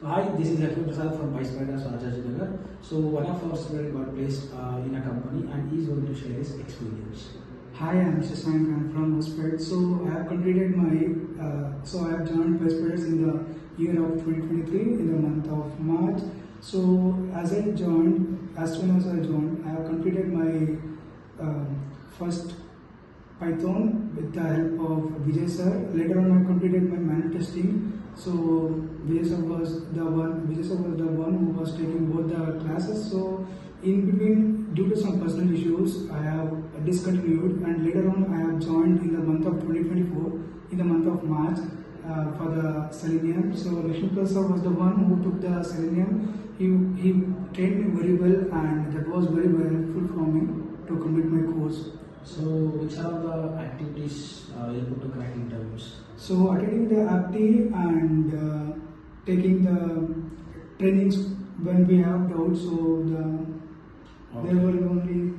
So hi, this is Vatsal from PySpiders Rajajinagar. So one of our students got placed in a company and he is going to share his experience. Hi, I'm SHASHSNK. I'm from PySpiders. So I have completed my, I have joined PySpiders in the year of 2023 in the month of March. So as soon as I joined, I have completed my first Python with the help of Vijay sir. Later on, I completed my manual testing. So Vijay sir was the one who was taking both the classes. So in between, due to some personal issues, I have discontinued, and later on I have joined in the month of 2024 in the month of March for the Selenium. So Lakshmi sir was the one who took the Selenium. He trained me very well, and that was very helpful for me to complete my course. So which are the activities you put to crack interviews? So attending the active and taking the trainings when we have doubts. So there were only